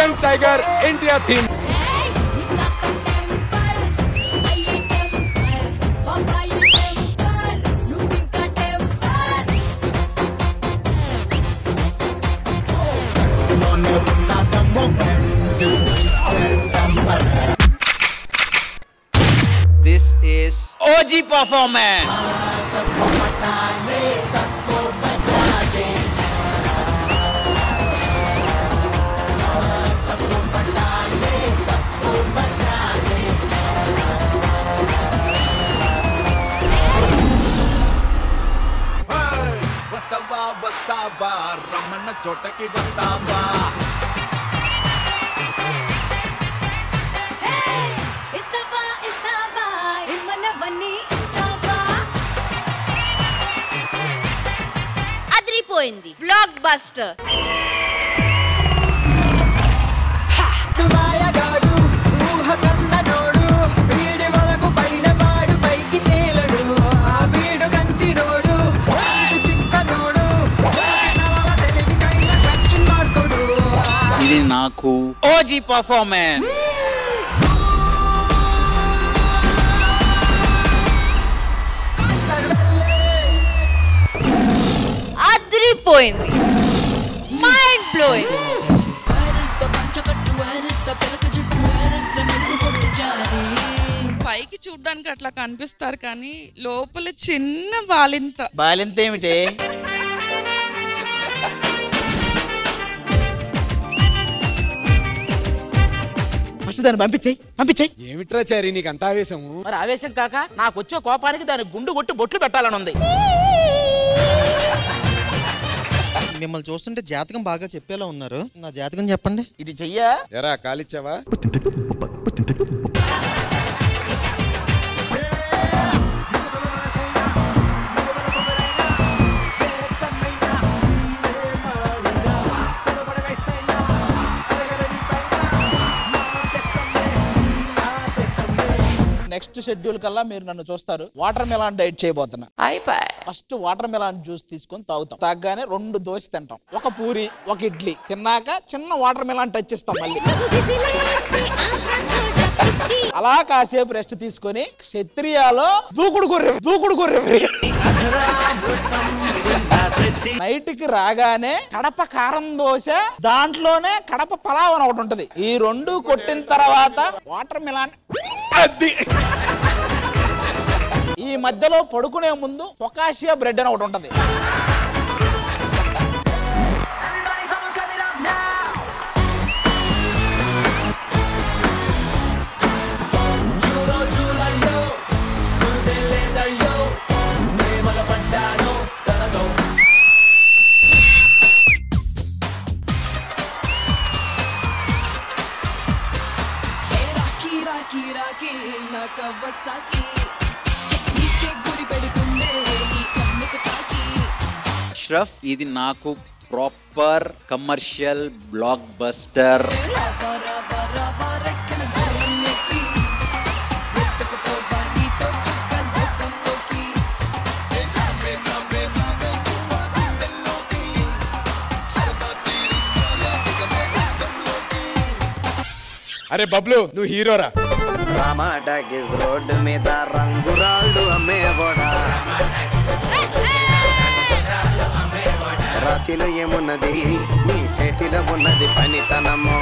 Young tiger India theme. This is OG performance. వస్తావా రమ్మన్న చోటకి వస్తావా అదిరిపోయింది బ్లాక్ బస్టర్. ఇది నాకు OG performance. అదిరిపోయింది మైండ్ బ్లోయింగ్. పైకి చూడ్డానికి అట్లా కనిపిస్తారు కానీ లోపల చిన్న బాలింత. బాలింత ఏమిటి? ఫస్ట్ దాన్ని పంపించేయి. ఏమిట్రా చారి నీకు అంత ఆవేశము? మరి ఆవేశం కాక నాకు వచ్చే కోపానికి దాని గుండు కొట్టి బొట్లు పెట్టాలని ఉంది. మిమ్మల్ని చూస్తుంటే జాతకం బాగా చెప్పేలా ఉన్నారు. నా జాతకం చెప్పండి. ఇది చెయ్యా ఎరా కాలిచ్చావా? నెక్స్ట్ షెడ్యూల్ కల్లా మీరు నన్ను చూస్తారు. వాటర్ మెలాన్ డైట్ చేయబోతున్నా. ఫస్ట్ వాటర్ మెలాన్ జ్యూస్ తీసుకొని తాగుతాం. తాగగానే 2 దోశ తింటాం, 1 పూరి 1 ఇడ్లీ తిన్నాక చిన్న వాటర్ మెలాన్ టచ్ ఇస్తాం. మళ్ళీ అలా కాసేపు రెస్ట్ తీసుకొని క్షత్రియాలో దూకుడు గొర్రె నైట్ కి రాగానే కడప కారం దోశ, దాంట్లోనే కడప పలావ్ అని ఒకటి ఉంటది. ఈ 2 కొట్టిన తర్వాత వాటర్ మిలాన్. ఈ మధ్యలో పడుకునే ముందు ఫొకాషియా బ్రెడ్ అని ఒకటి ఉంటది. అష్రఫ్, ఇది నాకు ప్రాపర్ కమర్షియల్ బ్లాక్ బస్టర్. అరే బబ్లు, నువ్వు హీరోరా. రామాటాకిస్ రోడ్డు మీద రంగురాళ్ళు అమ్మేవాడా, రాతిలో ఏమున్నది నీ చేతిలో ఉన్నది పనితనము.